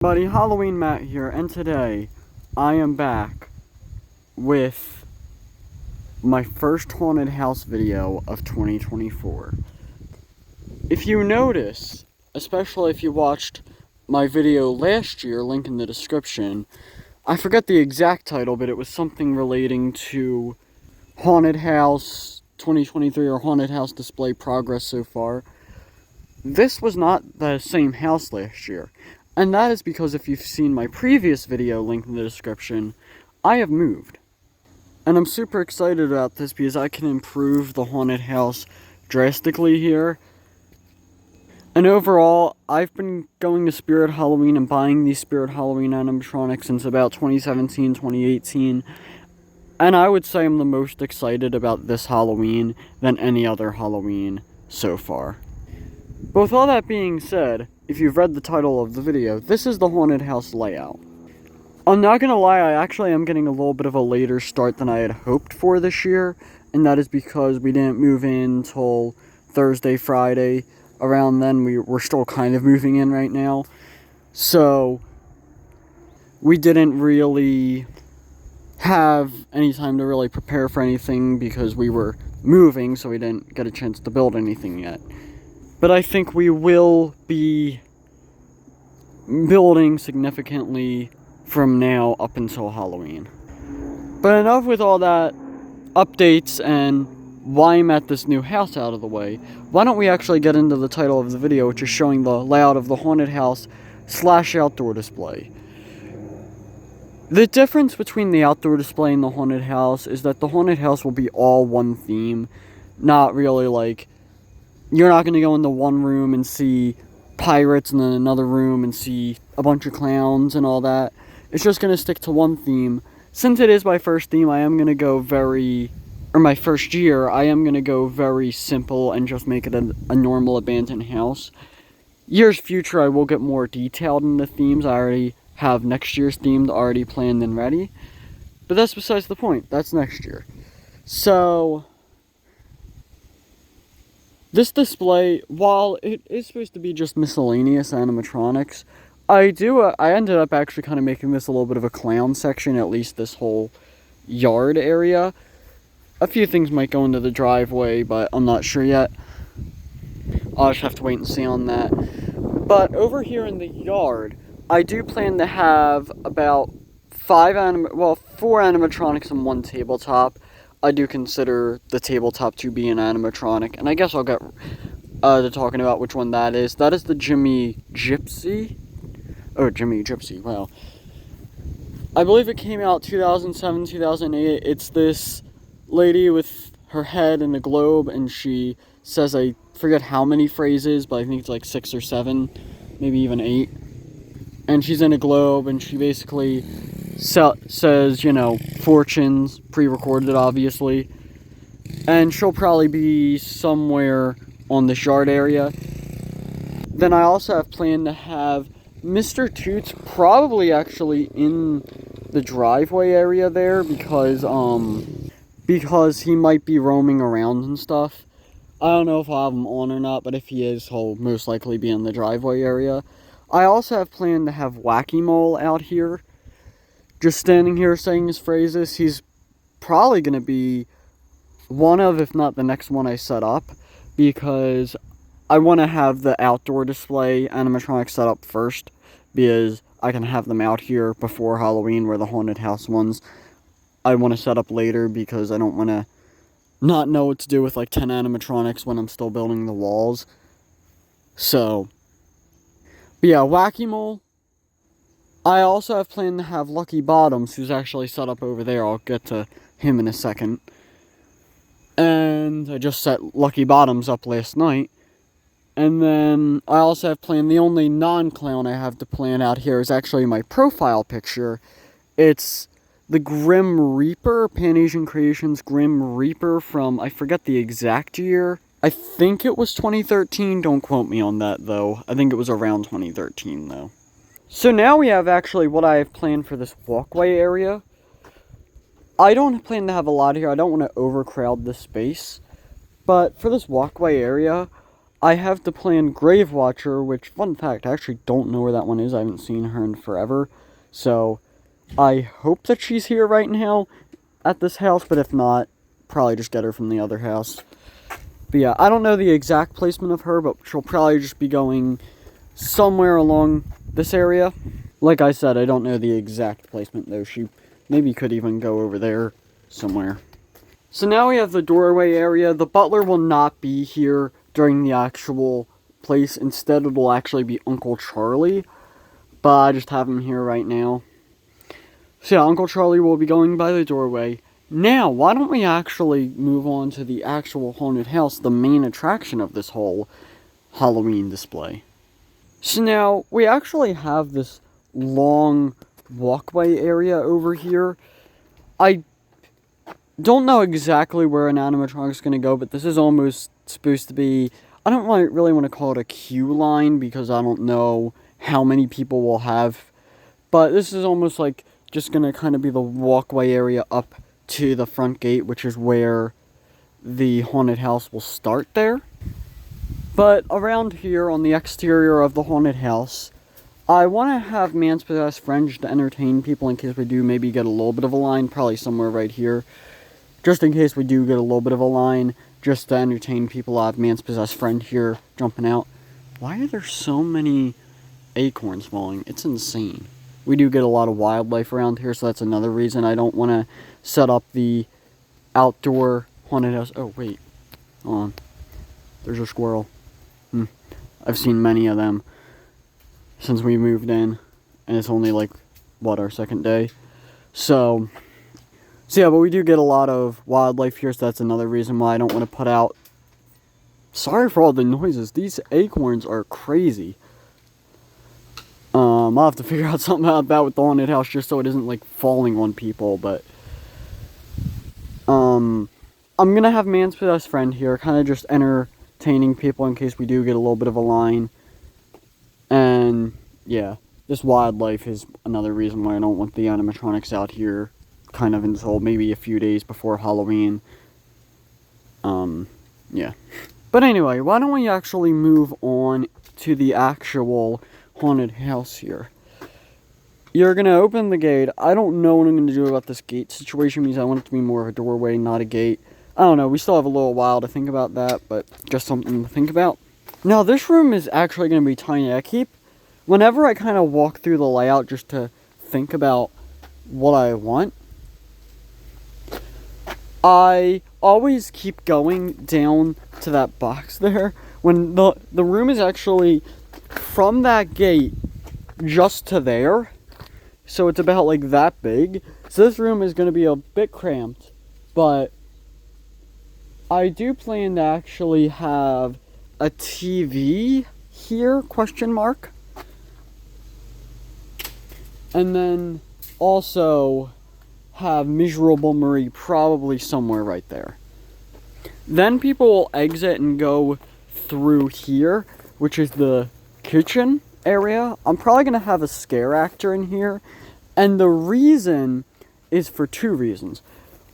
Buddy, Halloween Matt here, and today I am back with my first haunted house video of 2024. If you notice, especially if you watched my video last year, link in the description, I forget the exact title, but it was something relating to haunted house 2023 or haunted house display progress so far. This was not the same house last year. And that is because if you've seen my previous video, linked in the description, I have moved. And I'm super excited about this because I can improve the haunted house drastically here. And overall, I've been going to Spirit Halloween and buying these Spirit Halloween animatronics since about 2017, 2018. And I would say I'm the most excited about this Halloween than any other Halloween so far. But with all that being said, if you've read the title of the video, this is the haunted house layout. I'm not gonna lie, I actually am getting a little bit of a later start than I had hoped for this year, and that is because we didn't move in till Thursday, Friday. Around then, we're still kind of moving in right now. So, we didn't really have any time to really prepare for anything because we were moving, so we didn't get a chance to build anything yet. But I think we will be building significantly from now up until Halloween. But enough with all that updates and why I'm at this new house out of the way. Why don't we actually get into the title of the video, which is showing the layout of the haunted house / outdoor display. The difference between the outdoor display and the haunted house is that the haunted house will be all one theme, not really like you're not going to go into one room and see pirates and then another room and see a bunch of clowns and all that. It's just going to stick to one theme. Since it is my first theme, I am going to go my first year, I am going to go very simple and just make it a normal abandoned house. Years future, I will get more detailed in the themes. I already have next year's theme already planned and ready. But that's besides the point. That's next year. So this display, while it is supposed to be just miscellaneous animatronics, I ended up actually kind of making this a little bit of a clown section, at least this whole yard area. A few things might go into the driveway, but I'm not sure yet. I'll just have to wait and see on that. But over here in the yard, I do plan to have about 4 animatronics and 1 tabletop. I do consider the tabletop to be an animatronic, and I guess I'll get to talking about which one that is. That is the Jimmy Gypsy. Oh, Jimmy Gypsy, wow. I believe it came out 2007, 2008. It's this lady with her head in a globe, and she says, I forget how many phrases, but I think it's like 6 or 7, maybe even 8. And she's in a globe, and she basically says, fortunes, pre-recorded obviously, and she'll probably be somewhere on this yard area. Then I also have planned to have Mr. Toots probably actually in the driveway area there because he might be roaming around and stuff. I don't know if I'll have him on or not, but if he is, he'll most likely be in the driveway area. I also have planned to have Wacky Mole out here, just standing here saying his phrases. He's probably going to be one of, if not the next one I set up, because I want to have the outdoor display animatronics set up first, because I can have them out here before Halloween, where the haunted house ones I want to set up later, because I don't want to not know what to do with like 10 animatronics when I'm still building the walls. So, but yeah, Wacky Mole. I also have planned to have Lucky Bottoms, who's actually set up over there. I'll get to him in a second. And I just set Lucky Bottoms up last night. And then I also have planned, the only non-clown I have to plan out here is actually my profile picture. It's the Grim Reaper, Pan Asian Creations Grim Reaper from, I forget the exact year. I think it was 2013, don't quote me on that though. I think it was around 2013 though. So now we have actually what I have planned for this walkway area. I don't plan to have a lot here, I don't want to overcrowd the space. But for this walkway area, I have the planned Grave Watcher, which, fun fact, I actually don't know where that one is. I haven't seen her in forever. So, I hope that she's here right now at this house, but if not, probably just get her from the other house. But yeah, I don't know the exact placement of her, but she'll probably just be going somewhere along this area. Like I said, I don't know the exact placement, though. She maybe could even go over there somewhere. So now we have the doorway area. The butler will not be here during the actual place. Instead, it will actually be Uncle Charlie. But I just have him here right now. So yeah, Uncle Charlie will be going by the doorway. Now, why don't we actually move on to the actual haunted house, the main attraction of this whole Halloween display. So now, we actually have this long walkway area over here. I don't know exactly where an animatronic is going to go, but this is almost supposed to be, I don't really want to call it a queue line, because I don't know how many people will have, but this is almost like just going to kind of be the walkway area up to the front gate, which is where the haunted house will start there. But around here on the exterior of the haunted house, I want to have Man's Possessed Friend to entertain people in case we do maybe get a little bit of a line, probably somewhere right here. Just in case we do get a little bit of a line, just to entertain people. I have Man's Possessed Friend here jumping out. Why are there so many acorns falling? It's insane. We do get a lot of wildlife around here, so that's another reason I don't want to set up the outdoor haunted house. Oh, wait. Hold on. There's a squirrel. I've seen many of them since we moved in, and it's only like, what, our second day? So yeah, but we do get a lot of wildlife here, so that's another reason why I don't want to put out. Sorry for all the noises. These acorns are crazy. I'll have to figure out something about that with the haunted house, just so it isn't like falling on people, but I'm gonna have Man's Possessed Friend here, kind of just entertaining people in case we do get a little bit of a line. And yeah, this wildlife is another reason why I don't want the animatronics out here kind of until maybe a few days before Halloween. Yeah. But anyway, why don't we actually move on to the actual haunted house here. You're gonna open the gate. I don't know what I'm gonna do about this gate situation, because I want it to be more of a doorway, not a gate. I don't know, we still have a little while to think about that, but just something to think about. Now, this room is actually gonna be tiny. Whenever I kind of walk through the layout just to think about what I want, I always keep going down to that box there, when the room is actually from that gate just to there. So it's about like that big. So this room is going to be a bit cramped, but I do plan to actually have a TV here, question mark. And then also have Miserable Marie probably somewhere right there. Then people will exit and go through here, which is the kitchen area. I'm probably going to have a scare actor in here. And the reason is for two reasons.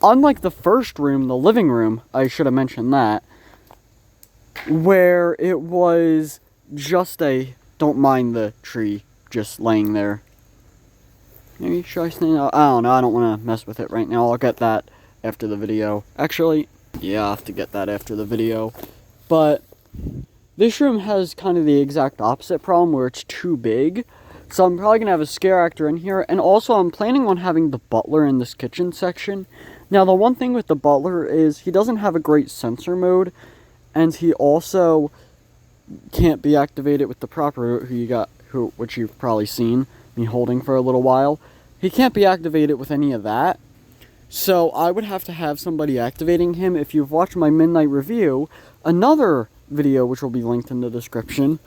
Unlike the first room, the living room, I should have mentioned that, where it was just don't mind the tree just laying there. Maybe should I stand out? I don't know, I don't want to mess with it right now. I'll get that after the video. Actually, yeah, I'll have to get that after the video. But this room has kind of the exact opposite problem, where it's too big. So I'm probably going to have a scare actor in here. And also, I'm planning on having the butler in this kitchen section. Now, the one thing with the butler is he doesn't have a great sensor mode. And he also can't be activated with the proper, which you've probably seen me holding for a little while. He can't be activated with any of that. So I would have to have somebody activating him. If you've watched my midnight review, another video which will be linked in the description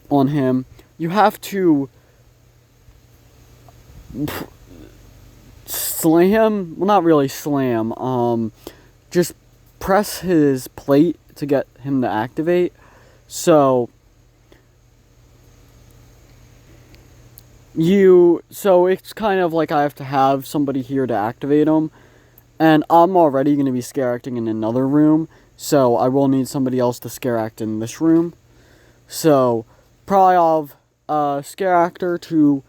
on him, you have to slam, well, not really slam, just press his plate to get him to activate. So it's kind of like I have to have somebody here to activate him. And I'm already going to be scare acting in another room, So I will need somebody else to scare act in this room. So probably I'll have a scare actor to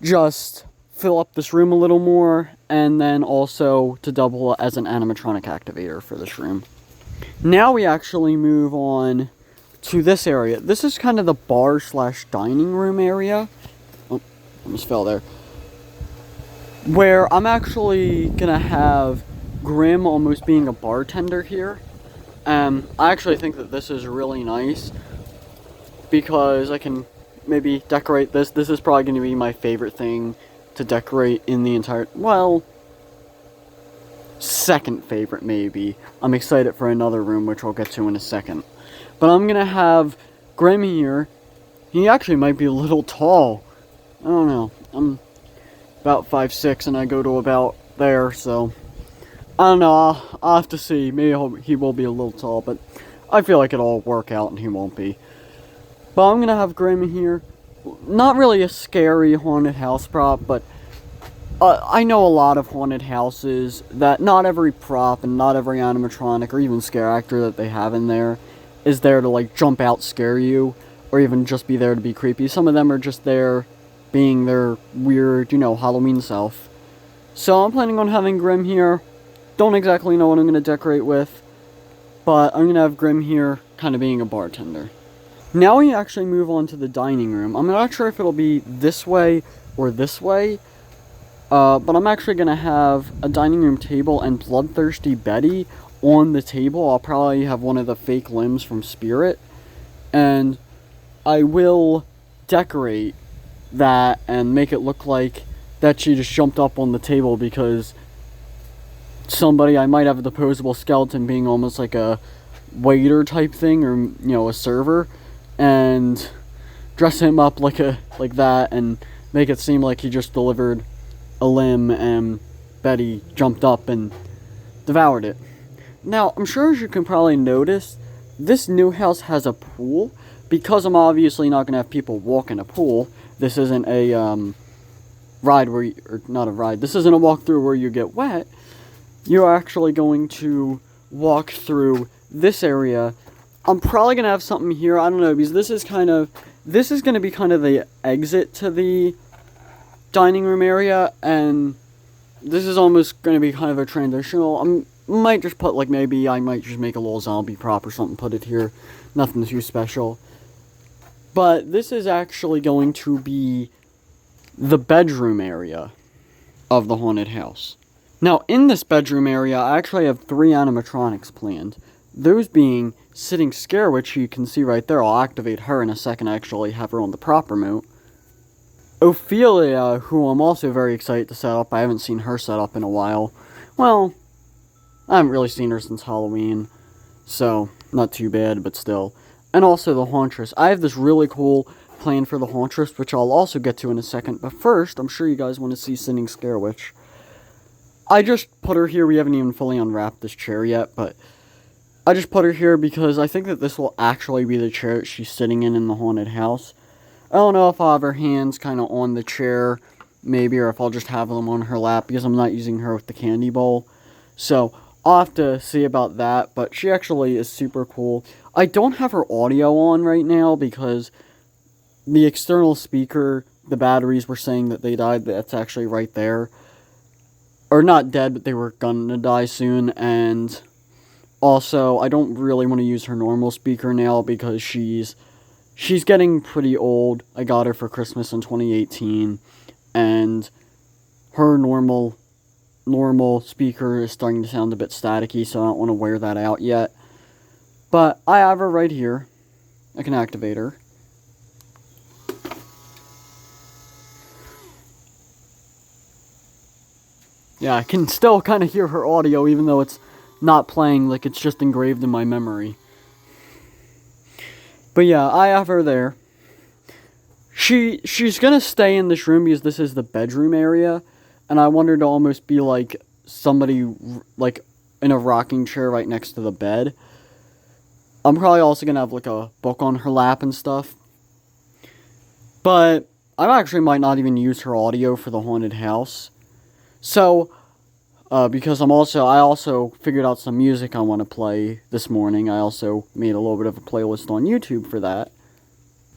just fill up this room a little more, and then also to double as an animatronic activator for this room. Now we actually move on to this area. This is kind of the bar / dining room area. Oh, almost fell there. Where I'm actually gonna have Grim almost being a bartender here. I actually think that this is really nice because I can maybe decorate this. This is probably going to be my favorite thing to decorate in the entire, well, second favorite maybe. I'm excited for another room, which I'll get to in a second. But I'm going to have Grim here. He actually might be a little tall. I don't know. I'm about 5'6" and I go to about there, so I don't know. I'll have to see. Maybe he will be a little tall, but I feel like it'll all work out and he won't be. But I'm going to have Grim here. Not really a scary haunted house prop, but I know a lot of haunted houses that not every prop and not every animatronic or even scare actor that they have in there is there to like jump out, scare you, or even just be there to be creepy. Some of them are just there being their weird, Halloween self. So I'm planning on having Grim here. Don't exactly know what I'm going to decorate with, but I'm going to have Grim here kind of being a bartender. Now we actually move on to the dining room. I'm not sure if it'll be this way or this way, but I'm actually going to have a dining room table and Bloodthirsty Betty on the table. I'll probably have one of the fake limbs from Spirit, and I will decorate that and make it look like that she just jumped up on the table because I might have a disposable skeleton being almost like a waiter type thing, or a server, and dress him up like that and make it seem like he just delivered a limb and Betty jumped up and devoured it. Now, I'm sure as you can probably notice, this new house has a pool. Because I'm obviously not going to have people walk in a pool, this isn't a ride not a ride, this isn't a walkthrough where you get wet. You're actually going to walk through this area. I'm probably going to have something here, I don't know, because this is going to be kind of the exit to the dining room area, and this is almost going to be kind of a transitional. I might just put, maybe I might just make a little zombie prop or something, put it here. Nothing too special. But this is actually going to be the bedroom area of the haunted house. Now, in this bedroom area, I actually have 3 animatronics planned. Those being Sitting Scare, which you can see right there. I'll activate her in a second, actually have her on the prop remote. Ophelia, who I'm also very excited to set up. I haven't seen her set up in a while. Well, I haven't really seen her since Halloween, so not too bad, but still. And also the Hauntress. I have this really cool plan for the Hauntress, which I'll also get to in a second. But first, I'm sure you guys want to see Sitting Scare Witch. I just put her here. We haven't even fully unwrapped this chair yet, but I just put her here because I think that this will actually be the chair that she's sitting in the haunted house. I don't know if I'll have her hands kind of on the chair, maybe, or if I'll just have them on her lap, because I'm not using her with the candy bowl. So I'll have to see about that, but she actually is super cool. I don't have her audio on right now because the external speaker, the batteries were saying that they died. That's actually right there. Or not dead, but they were gonna die soon, and also, I don't really want to use her normal speaker now because she's getting pretty old. I got her for Christmas in 2018, and her normal speaker is starting to sound a bit staticky, so I don't want to wear that out yet. But I have her right here. I can activate her. Yeah, I can still kind of hear her audio, even though it's not playing, like it's just engraved in my memory. But yeah, I have her there. She's gonna stay in this room because this is the bedroom area, and I want her to almost be like somebody like in a rocking chair right next to the bed. I'm probably also gonna have like a book on her lap and stuff. But I actually might not even use her audio for the haunted house. So, Because I also figured out some music I want to play this morning. I also made a little bit of a playlist on YouTube for that.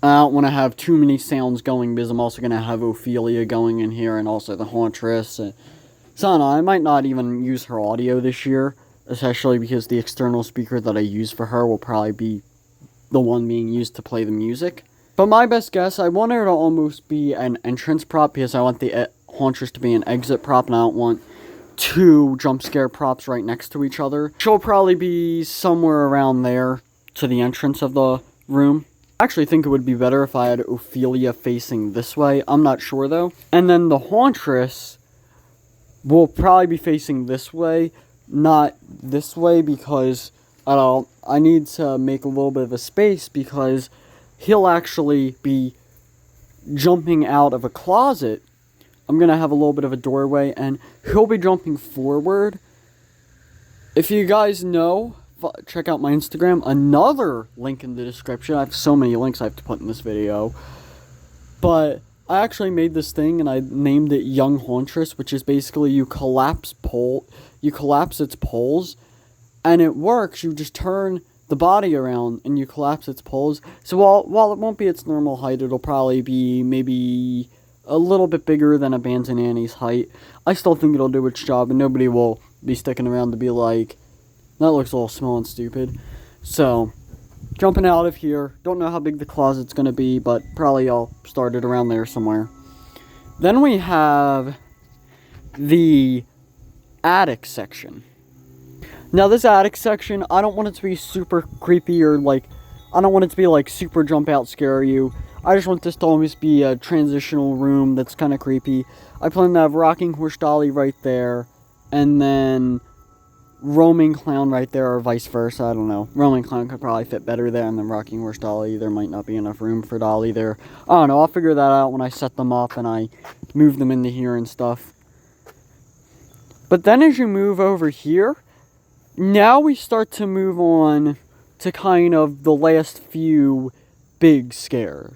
I don't want to have too many sounds going because I'm also going to have Ophelia going in here and also the Hauntress. So I don't know, I might not even use her audio this year, especially because the external speaker that I use for her will probably be the one being used to play the music. But my best guess, I want her to almost be an entrance prop because I want the Hauntress to be an exit prop and I don't want two jump scare props right next to each other. She'll probably be somewhere around there to the entrance of the room. I actually think it would be better if I had Ophelia facing this way. I'm not sure though. And then the Hauntress will probably be facing this way, not this way, because I need to make a little bit of a space because he'll actually be jumping out of a closet. I'm going to have a little bit of a doorway and he'll be jumping forward. If you guys know, check out my Instagram. Another link in the description. I have so many links I have to put in this video. But I actually made this thing and I named it Young Hauntress, which is basically you collapse its poles and it works. You just turn the body around and you collapse its poles. So while it won't be its normal height, it'll probably be maybe a little bit bigger than a Bands and Annie's height. I still think it'll do its job and nobody will be sticking around to be like, that looks a little small and stupid. So, jumping out of here. Don't know how big the closet's going to be, but probably I'll start it around there somewhere. Then we have the attic section. Now, this attic section, I don't want it to be super creepy or, like, I don't want it to be, like, super jump out, scare you. I just want this to always be a transitional room that's kind of creepy. I plan to have Rocking Horse Dolly right there, and then Roaming Clown right there, or vice versa, I don't know. Roaming Clown could probably fit better there, and then Rocking Horse Dolly, there might not be enough room for Dolly there. I don't know, I'll figure that out when I set them up and I move them into here and stuff. But then as you move over here, now we start to move on to kind of the last few big scares.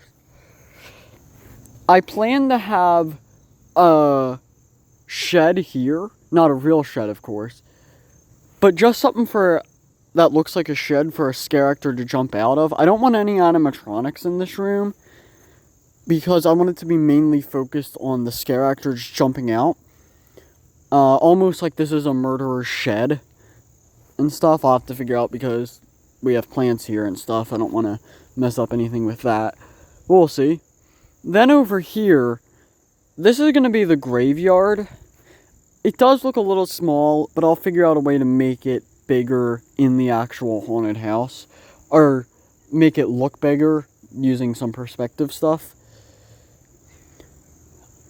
I plan to have a shed here, not a real shed of course, but just something that looks like a shed for a scare actor to jump out of. I don't want any animatronics in this room because I want it to be mainly focused on the scare actor just jumping out. Almost like this is a murderer's shed and stuff. I'll have to figure out because we have plants here and stuff. I don't want to mess up anything with that. We'll see. Then over here, this is going to be the graveyard. It does look a little small, but I'll figure out a way to make it bigger in the actual haunted house. Or make it look bigger using some perspective stuff.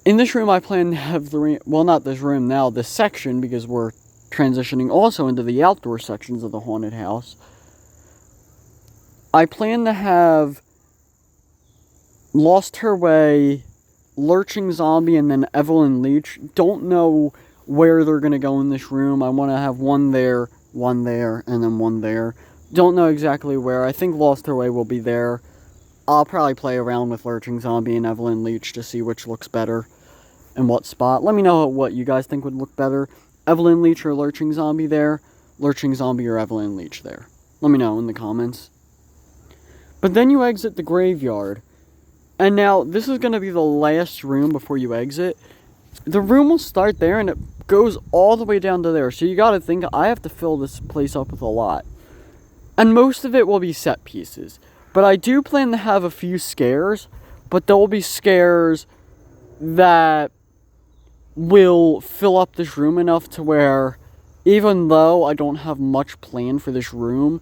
In this room, I plan to have not this room now, this section, because we're transitioning also into the outdoor sections of the haunted house. I plan to have Lost Her Way, Lurching Zombie, and then Evelyn Leach. Don't know where they're going to go in this room. I want to have one there, and then one there. Don't know exactly where. I think Lost Her Way will be there. I'll probably play around with Lurching Zombie and Evelyn Leach to see which looks better and what spot. Let me know what you guys think would look better. Evelyn Leach or Lurching Zombie there. Lurching Zombie or Evelyn Leach there. Let me know in the comments. But then you exit the graveyard. And now, this is going to be the last room before you exit. The room will start there and it goes all the way down to there. So you gotta think, I have to fill this place up with a lot. And most of it will be set pieces. But I do plan to have a few scares. But there will be scares that will fill up this room enough to where, even though I don't have much planned for this room,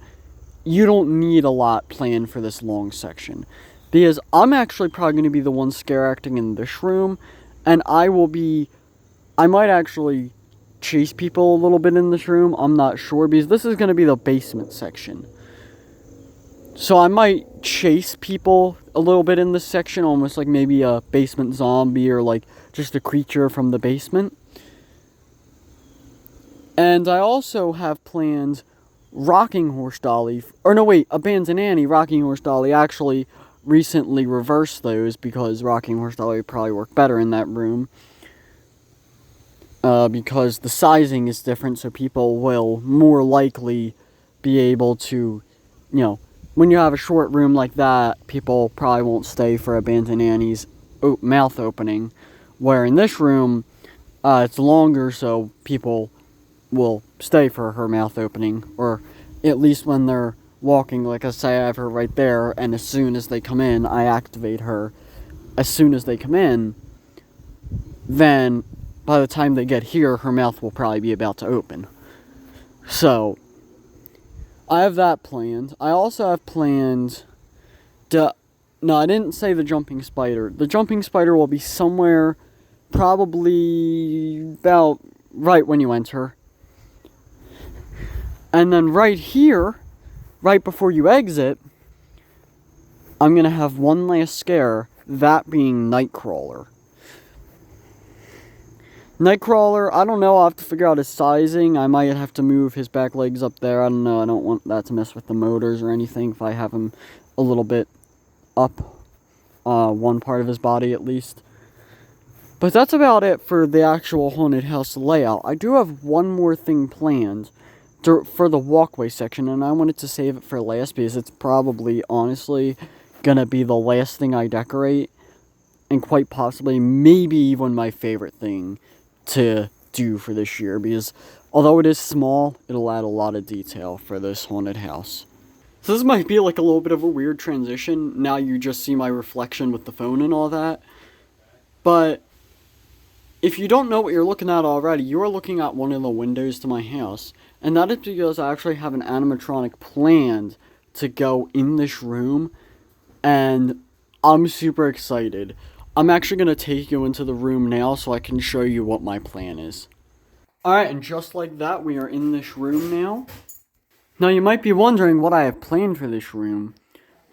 you don't need a lot planned for this long section. Because I'm actually probably going to be the one scare acting in this room, and I might actually chase people a little bit in this room, I'm not sure, because this is going to be the basement section. So I might chase people a little bit in this section, almost like maybe a basement zombie, or like just a creature from the basement. And I also have planned Rocking Horse Dolly, or no wait, a Bands and Annie, Rocking Horse Dolly, actually recently reversed those because Rocking Horse Dolly would probably work better in that room. because the sizing is different, so people will more likely be able to, when you have a short room like that, people probably won't stay for Abandoned Annie's mouth opening, where in this room, it's longer, so people will stay for her mouth opening, or at least when they're walking. Like I say, I have her right there, and as soon as they come in, I activate her. As soon as they come in, then by the time they get here, her mouth will probably be about to open. So, I have that planned. I also have planned no, I didn't say the jumping spider. The jumping spider will be somewhere probably about right when you enter. And then right here, right before you exit, I'm going to have one last scare, that being Nightcrawler. Nightcrawler, I don't know, I'll have to figure out his sizing. I might have to move his back legs up there. I don't know, I don't want that to mess with the motors or anything if I have him a little bit up, one part of his body at least. But that's about it for the actual haunted house layout. I do have one more thing planned for the walkway section, and I wanted to save it for last because it's probably, honestly, gonna be the last thing I decorate, and quite possibly, maybe even my favorite thing to do for this year, because although it is small, it'll add a lot of detail for this haunted house. So this might be like a little bit of a weird transition. Now you just see my reflection with the phone and all that. But if you don't know what you're looking at already, you are looking at one of the windows to my house. And that is because I actually have an animatronic planned to go in this room. And I'm super excited. I'm actually going to take you into the room now so I can show you what my plan is. Alright, and just like that, we are in this room now. Now, you might be wondering what I have planned for this room.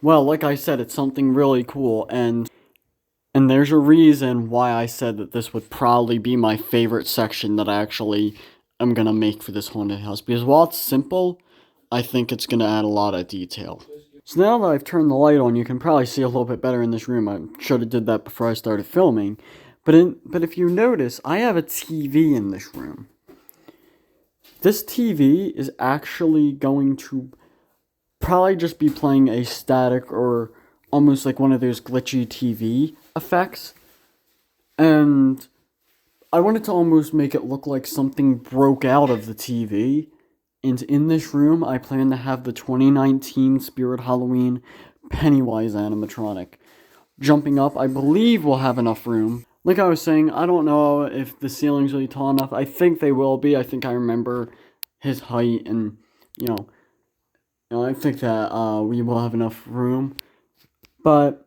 Well, like I said, it's something really cool, and there's a reason why I said that this would probably be my favorite section that I actually am going to make for this haunted house. Because while it's simple, I think it's going to add a lot of detail. So now that I've turned the light on, you can probably see a little bit better in this room. I should have did that before I started filming. But if you notice, I have a TV in this room. This TV is actually going to probably just be playing a static or almost like one of those glitchy TV effects. And I wanted to almost make it look like something broke out of the TV. And in this room, I plan to have the 2019 Spirit Halloween Pennywise animatronic. Jumping up, I believe we'll have enough room. Like I was saying, I don't know if the ceiling's really tall enough. I think they will be. I think I remember his height, and, I think that we will have enough room. But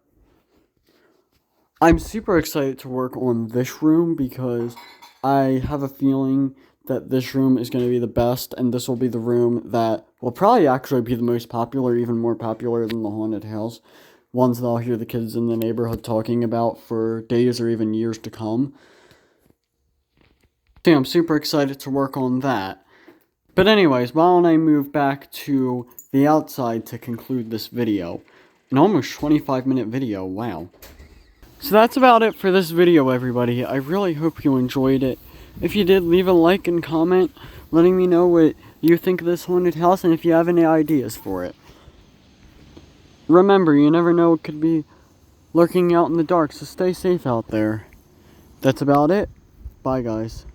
I'm super excited to work on this room because I have a feeling that this room is going to be the best, and this will be the room that will probably actually be the most popular, even more popular than the haunted house. Ones that I'll hear the kids in the neighborhood talking about for days or even years to come. So I'm super excited to work on that. But anyways, why don't I move back to the outside to conclude this video. An almost 25-minute video, wow. So that's about it for this video, everybody. I really hope you enjoyed it. If you did, leave a like and comment, letting me know what you think of this haunted house and if you have any ideas for it. Remember, you never know what could be lurking out in the dark, so stay safe out there. That's about it. Bye, guys.